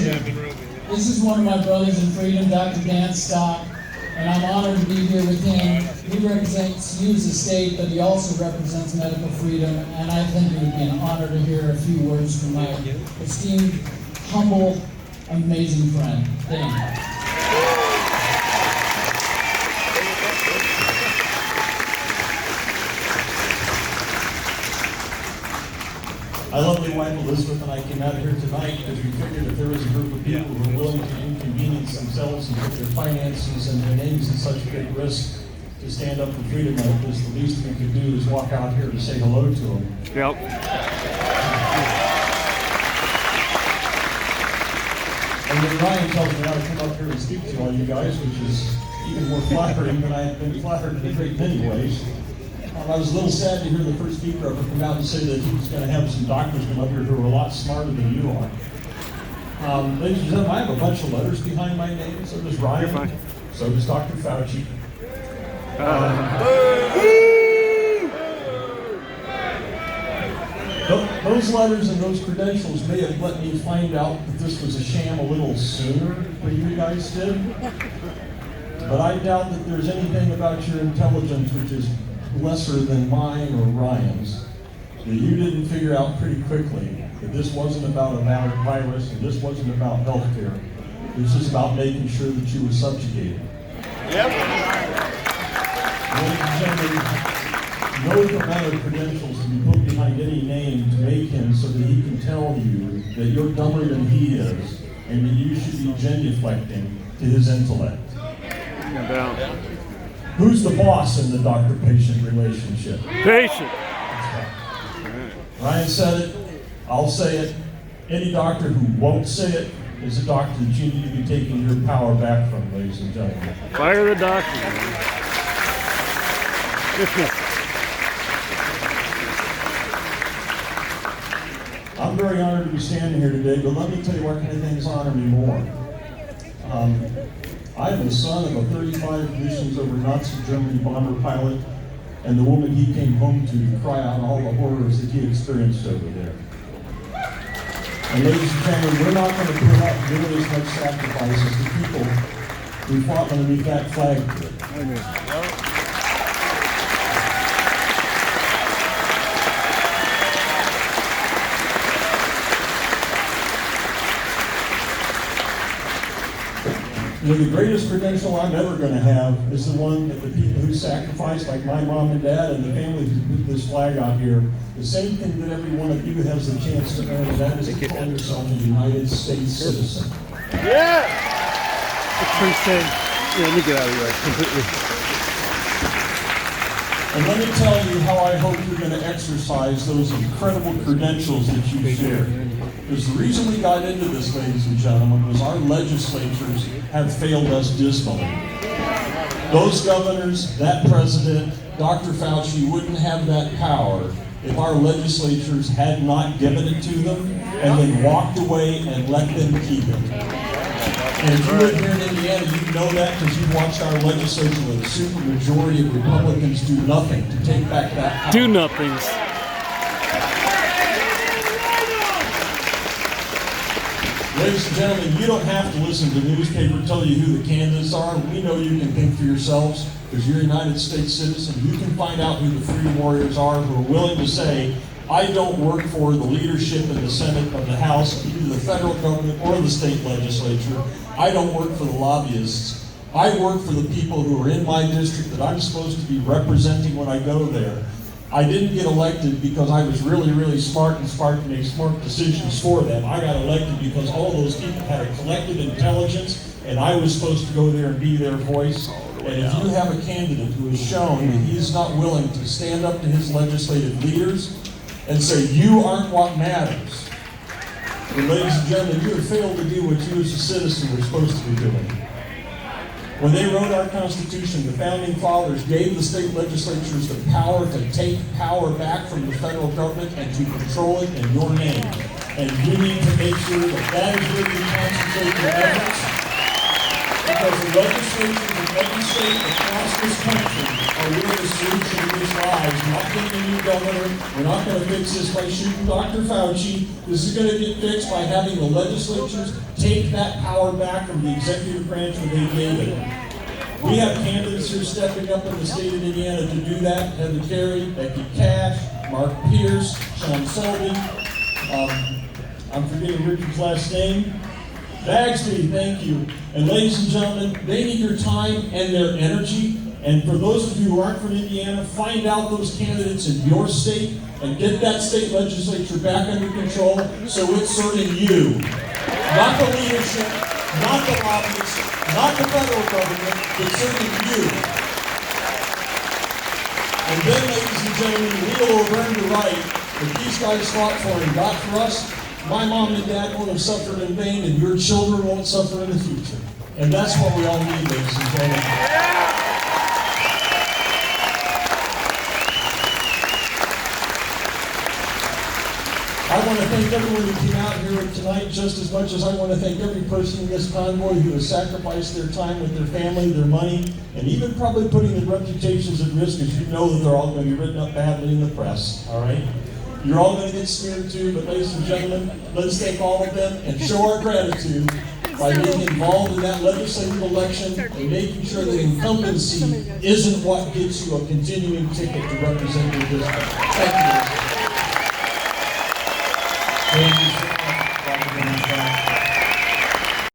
Monrovia. This is one of my brothers in freedom, Dr. Dan Stock, and I'm honored to be here with him. He represents you as a state, but he also represents medical freedom, and I think it would be an honor to hear a few words from my esteemed, humble, amazing friend, Dan. My lovely wife Elizabeth and I came out here tonight because we figured if there was a group of people who were willing to inconvenience themselves and put their finances and their names in such great risk to stand up for freedom like this, the least we could do is walk out here to say hello to them. Yep. And then Ryan tells me how to come up here and speak to all you guys, which is even more flattering than I have been flattered in a great many ways. I was a little sad to hear the first speaker ever come out and say that he was going to have some doctors come up here who are a lot smarter than you are. Ladies and gentlemen, I have a bunch of letters behind my name. So does Ryan. So does Dr. Fauci. Those letters and those credentials may have let me find out that this was a sham a little sooner than you guys did. But I doubt that there's anything about your intelligence which is lesser than mine or Ryan's, that you didn't figure out pretty quickly that this wasn't about a virus and this wasn't about healthcare. This is about making sure that you were subjugated. Yep. Ladies and gentlemen, no amount of credentials to be put behind any name to make him so that he can tell you that you're dumber than he is and that you should be genuflecting to his intellect. Who's the boss in the doctor-patient relationship? Patient. Ryan said it. I'll say it. Any doctor who won't say it is a doctor that you need to be taking your power back from, ladies and gentlemen. Fire the doctor. I'm very honored to be standing here today, but let me tell you what kind of things honor me more. I am the son of a 35 missions over Nazi Germany bomber pilot and the woman he came home to cry out all the horrors that he experienced over there. And ladies and gentlemen, we're not going to put up nearly as much sacrifice as the people who fought underneath that flag did. You know, the greatest credential I'm ever going to have is the one that the people who sacrificed, like my mom and dad and the families who put this flag out here, the same thing that every one of you has the chance to earn, and that is to call yourself a United States citizen. Yeah! Yeah, let me get out of here completely. And let me tell you how I hope you're going to exercise those incredible credentials that you share. Because the reason we got into this, ladies and gentlemen, was our legislatures have failed us dismally. Those governors, that president, Dr. Fauci wouldn't have that power if our legislatures had not given it to them and then walked away and let them keep it. And if you live here in Indiana, you know that because you watched our legislature with a super majority of Republicans do nothing to take back that power. Do nothings. Ladies and gentlemen, you don't have to listen to the newspaper tell you who the candidates are. We know you can think for yourselves because you're a United States citizen. You can find out who the freedom warriors are who are willing to say, I don't work for the leadership in the Senate of the House, either the federal government or the state legislature. I don't work for the lobbyists. I work for the people who are in my district that I'm supposed to be representing when I go there. I didn't get elected because I was really, really smart and smart to make smart decisions for them. I got elected because all those people had a collective intelligence and I was supposed to go there and be their voice. And if you have a candidate who has shown that he is not willing to stand up to his legislative leaders and say, you aren't what matters, then ladies and gentlemen, you have failed to do what you as a citizen were supposed to be doing. When they wrote our Constitution, the Founding Fathers gave the state legislatures the power to take power back from the federal government and to control it in your name. And you need to make sure that that is where you concentrate your efforts. Because the legislatures of every state across this country are where the solution to this lies. We're not getting a new governor. We're not going to fix this by shooting Dr. Fauci. This is going to get fixed by having the legislatures take that power back from the executive branch when they gave it. We have candidates here stepping up in the state of Indiana to do that. Heather Carey, Becky Cash, Mark Pierce, Sean Selby. I'm forgetting Richard's last name. Bagsby, thank you. And ladies and gentlemen, they need your time and their energy. And for those of you who aren't from Indiana, find out those candidates in your state and get that state legislature back under control so it's serving you. Not the leadership, not the lobbyists, not the federal government, but serving you. And then, ladies and gentlemen, we will earn the right that these guys fought for and got for us. My mom and dad won't have suffered in vain, and your children won't suffer in the future. And that's what we all need, ladies and gentlemen. I want to thank everyone who came out here tonight just as much as I want to thank every person in this convoy who has sacrificed their time with their family, their money, and even probably putting their reputations at risk, because you know that they're all going to be written up badly in the press, all right? You're all going to get smeared too, but ladies and gentlemen, let's thank all of them and show our gratitude by being involved in that legislative election and making sure that incumbency isn't what gets you a continuing ticket to represent your district. Thank you. Thank you so much, Dr.